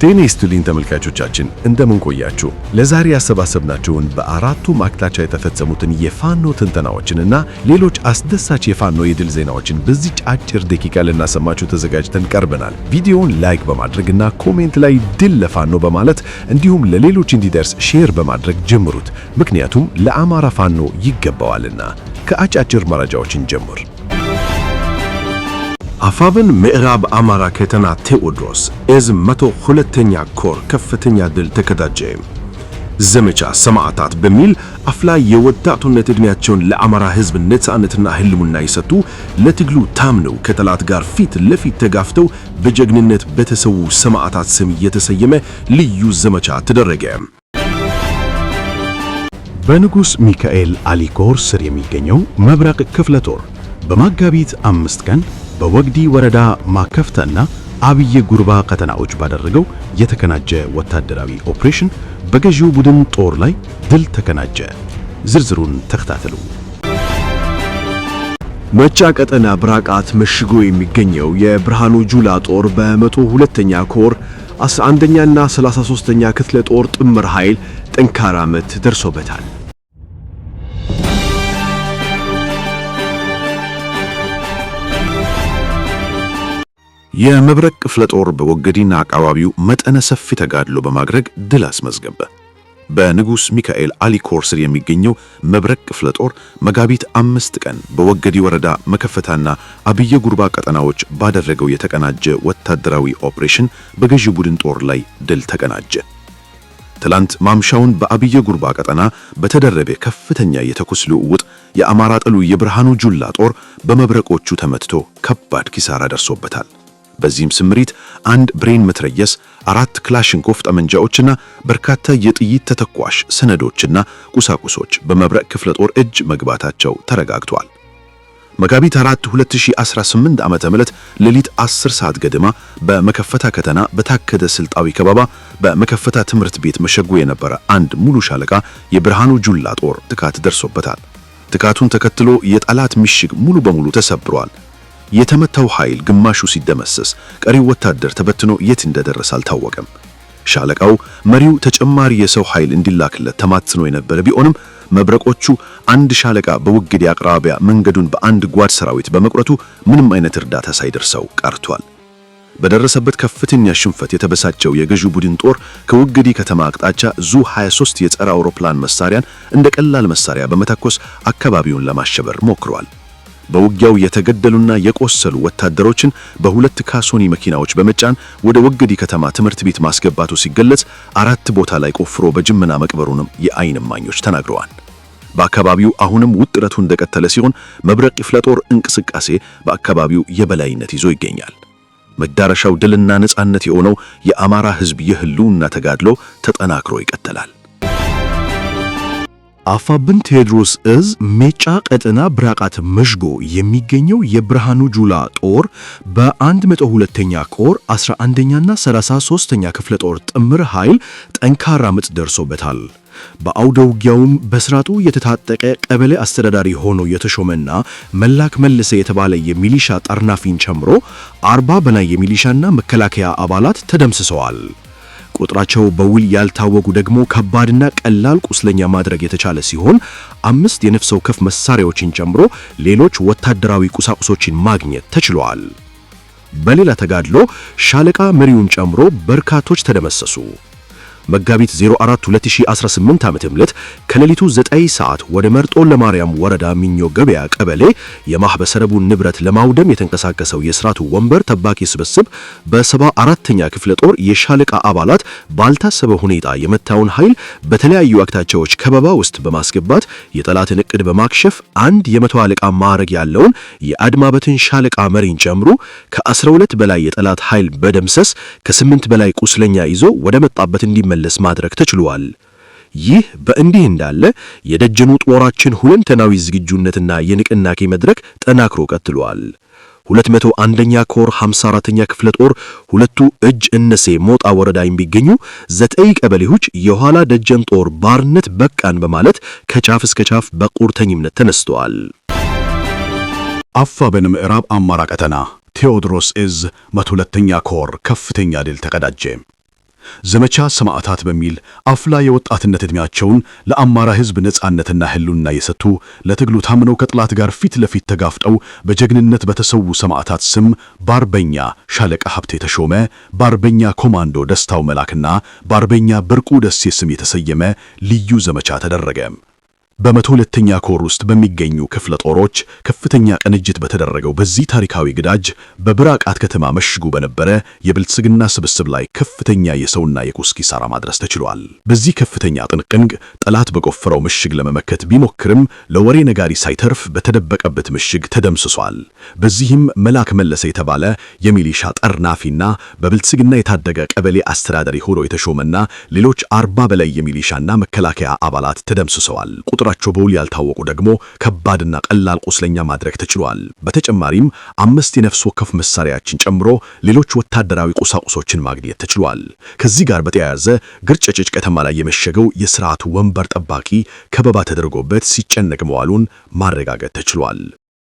ጤና ይስጥልኝ ተመልካቾቻችን እንደምን ቆያችሁ? ለዛሬ ያሰባሰብናችሁን በአራቱ አቅጣጫ የተፈጸሙትን የፋኖ ትንተናዎችንና ሌሎች አስደሳች የፋኖ የድል ዜናዎችን በዚህ አጭር ደቂቃ ልናሰማችሁ ተዘጋጅተን ቀርበናል። ቪዲዮውን ላይክ በማድረግና ኮሜንት ላይ ድል ለፋኖ በማለት እንዲሁም ለሌሎች እንዲደርስ ሼር በማድረግ ጀምሩት። ምክንያቱም ለአማራ ፋኖ ይገባዋልና። ከአጫጭር መረጃዎችን ጀምር። አፋብን ምዕራብ አማራ ከተማ ቴዎድሮስ እዝ 102ኛ ኮር ከፍተኛ ድል ተቀዳጀ። ዘመቻ ሰማዕታት በሚል አፍላ የወጣቱነት ዕድሜያቸውን ለአማራ ሕዝብ ነፃነትና ህልውና የሰጡ ለትግሉ ታምነው ከጠላት ጋር ፊት ለፊት ተጋፍተው በጀግንነት በተሰዉ ሰማዕታት ስም የተሰየመ ልዩ ዘመቻ ተደረገ። በንጉስ ሚካኤል አሊኮር ስር የሚገኘው መብረቅ ክፍለ ጦር በመጋቢት 5 ቀን በወግዲ ወረዳ ማከፍተና አብየ ጉርባ ቀጠናዎች ባደረገው የተከናጀ ወታደራዊ ኦፕሬሽን በገዢው ቡድን ጦር ላይ ድል ተቀናጀ። ዝርዝሩን ተከታተሉ። መጫ ቀጠና ብራቃት መሽጎ የሚገኘው የብርሃኑ ጁላ ጦር በ102ኛ ኮር 11ኛና 33ኛ ክፍለ ጦር ጥምር ኃይል ጠንካራ ምት ደርሶበታል። የመብረቅ ክፍለ ጦር በወገዲና አካባቢው መጠነ ሰፊ ተጋድሎ በማድረግ ድል አስመዝገበ። በንጉስ ሚካኤል አሊኮር ስር የሚገኘው መብረቅ ክፍለ ጦር መጋቢት 5 ቀን በወገዲ ወረዳ መከፈታና አብየ ጉርባ ቀጠናዎች ባደረገው የተቀናጀ ወታደራዊ ኦፕሬሽን በገዢው ቡድን ጦር ላይ ድል ተቀናጀ። ትላንት ማምሻውን በአብየ ጉርባ ቀጠና በተደረበ ከፍተኛ የተኩስ ልውውጥ የአማራ ጥሉ የብርሃኑ ጁላ ጦር በመብረቆቹ ተመትቶ ከባድ ኪሳራ ደርሶበታል። በዚህም ስምሪት አንድ ብሬን መትረየስ፣ 4 ክላሽንኮፍ ጠመንጃዎችና በርካታ የጥይት ተተኳሽ ሰነዶችና ቁሳቁሶች በመብረቅ ክፍለ ጦር እጅ መግባታቸው ተረጋግቷል። መጋቢት 4 2018 ዓ.ም ሌሊት 10 ሰዓት ገደማ በመከፈታ ከተና በታከደ ስልጣዊ ከበባ በመከፈታ ትምህርት ቤት መሸጎ የነበረ አንድ ሙሉ ሻለቃ የብርሃኑ ጁላ ጦር ጥቃት ደርሶበታል። ጥቃቱን ተከትሎ የጠላት ምሽግ ሙሉ በሙሉ ተሰብሯል። የተመታው ኃይል ግማሹ ሲደመሰስ ቀሪው ወታደር ተበትኖ የት እንደደረሰ አልታወቀም። ሻለቃው መሪው ተጨማሪ የሰው ኃይል እንዲላክለት ተማጽኖ የነበረ ቢሆንም መብረቆቹ አንድ ሻለቃ በውግዲ አቅራቢያ መንገዱን በአንድ ጓድ ሰራዊት በመቁረጡ ምንም አይነት እርዳታ ሳይደርሰው ቀርቷል። በደረሰበት ከፍተኛ ሽንፈት የተበሳጨው የገዢው ቡድን ጦር ከውግዲ ከተማ አቅጣጫ ዙ 23 የጸረ አውሮፕላን መሳሪያን እንደ ቀላል መሳሪያ በመተኮስ አካባቢውን ለማሸበር ሞክሯል። በውጊያው የተገደሉና የቆሰሉ ወታደሮችን በሁለት ካሶኒ መኪናዎች በመጫን ወደ ወገዲ ከተማ ትምህርት ቤት ማስገባቱ ሲገለጽ 4 ቦታ ላይ ቆፍሮ በጅምና መቅበሩንም የዓይን እማኞች ተናግረዋል። በአካባቢው አሁንም ውጥረቱ እንደቀጠለ ሲሆን መብረቅ ክፍለ ጦር እንቅስቃሴ በአካባቢው የበላይነት ይዞ ይገኛል። መዳረሻው ድልና ነፃነት የሆነው የአማራ ሕዝብ የህልውና ተጋድሎ ተጠናክሮ ይቀጥላል። አፋብን ቴዎድሮስ እዝ ሜጫ ቀጠና ብራቃት መሽጎ የሚገኘው የብርሃኑ ጁላ ጦር በ102ኛ ኮር 11ኛና 33ኛ ክፍለ ጦር ጥምር ኃይል ጠንካራ ምት ደርሶበታል። በአውደ ውጊያውም በስራቱ የተታጠቀ ቀበሌ አስተዳዳሪ ሆኖ የተሾመና መላክ መልሰ የተባለ የሚሊሻ ጠርናፊን ጨምሮ 40 በላይ የሚሊሻና መከላከያ አባላት ተደምስሰዋል። ቁጥራቸው በውል ያልታወቁ ደግሞ ከባድና ቀላል ቁስለኛ ማድረግ የተቻለ ሲሆን 5 የነፍስ ወከፍ መሳሪያዎችን ጨምሮ ሌሎች ወታደራዊ ቁሳቁሶችን ማግኘት ተችሏል። በሌላ ተጋድሎ ሻለቃ መሪውን ጨምሮ በርካቶች ተደመሰሱ። መጋቢት 04 2018 ዓ.ም ከሌሊቱ 9 ሰዓት ወደ መርጦ ለማርያም ወረዳ ሚኞ ገበያ ቀበሌ የማህበረሰቡን ንብረት ለማውደም የተንቀሳቀሰው የስራቱ ወንበር ተባቂ ስብስብ በ74ኛ ክፍለ ጦር የሻለቃ አባላት ባልታሰበ ሁኔታ የመታውን ኃይል በተለያዩ አቅጣጫዎች ከበባ ውስጥ በማስገባት የጠላትን እቅድ በማክሸፍ አንድ የመቶ አለቃ ማዕረግ ያለውን የአድማ በትን ሻለቃ መሪን ጨምሮ ከ12 በላይ የጠላት ኃይል በደምሰስ ከ8 በላይ ቁስለኛ ይዞ ወደ መጣበት እንዲመለስ ማድረግ ተችሏል። ይህ በእንዲህ እንዳለ የደጀኑ ጦራችን ሁለንተናዊ ዝግጁነትና የንቅናቄ መድረክ ጠናክሮ ቀጥሏል። 201ኛ ኮር 54ኛ ክፍለ ጦር ሁለቱ እጅ እነሴ ሞጣ ወረዳ የሚገኙ 9 ቀበሌዎች የኋላ ደጀን ጦር ባርነት በቃን በማለት ከጫፍ እስከ ጫፍ በቁርጠኝነት ተነስተዋል። አፋብን ምዕራብ አማራ ቀጠና ቴዎድሮስ እዝ 102ኛ ኮር ከፍተኛ ድል ተቀዳጀ። ዘመቻ ሰማዕታት በሚል አፍላ የወጣትነት ዕድሜያቸውን ለአማራ ሕዝብ ነጻነትና ህልውና የሰጡ ለትግሉ ታምነው ከጠላት ጋር ፊት ለፊት ተጋፍጠው በጀግንነት በተሰዉ ሰማዕታት ስም በአርበኛ ሻለቃ ሀብቴ ተሾመ፣ በአርበኛ ኮማንዶ ደስታው መላክና በአርበኛ ብርቁ ደሴ ስም የተሰየመ ልዩ ዘመቻ ተደረገ። በ102ኛ ኮር ውስጥ በሚገኙ ክፍለ ጦሮች ከፍተኛ ቅንጅት በተደረገው በዚህ ታሪካዊ ግዳጅ በብራቃት ከተማ መሽጉ በነበረ የብልጽግና ስብስብ ላይ ከፍተኛ የሰውና የቁስ ኪሳራ ማድረስ ተችሏል። በዚህ ከፍተኛ ጥንቅንቅ ጠላት በቆፈረው ምሽግ ለመመከት ቢሞክርም ለወሬ ነጋሪ ሳይተርፍ በተደበቀበት ምሽግ ተደምስሷል። በዚህም መላክ መለሰ የተባለ የሚሊሻ ጠርናፊና በብልጽግና የታደገ ቀበሌ አስተዳዳሪ ሆኖ የተሾመና ሌሎች 40 በላይ የሚሊሻና መከላከያ አባላት ተደምስሰዋል። ቁጥራቸው በውል ያልታወቁ ደግሞ ከባድና ቀላል ቁስለኛ ማድረግ ተችሏል። በተጨማሪም 5 የነፍስ ወከፍ መሳሪያዎችን ጨምሮ ሌሎች ወታደራዊ ቁሳቁሶችን ማግኘት ተችሏል። ከዚህ ጋር በተያያዘ ግርጭጭ ከተማ ላይ የመሸገው የሥርዓቱ ወንበር ጠባቂ ከበባ ተደርጎበት ሲጨነቅ መዋሉን ማረጋገጥ ተችሏል።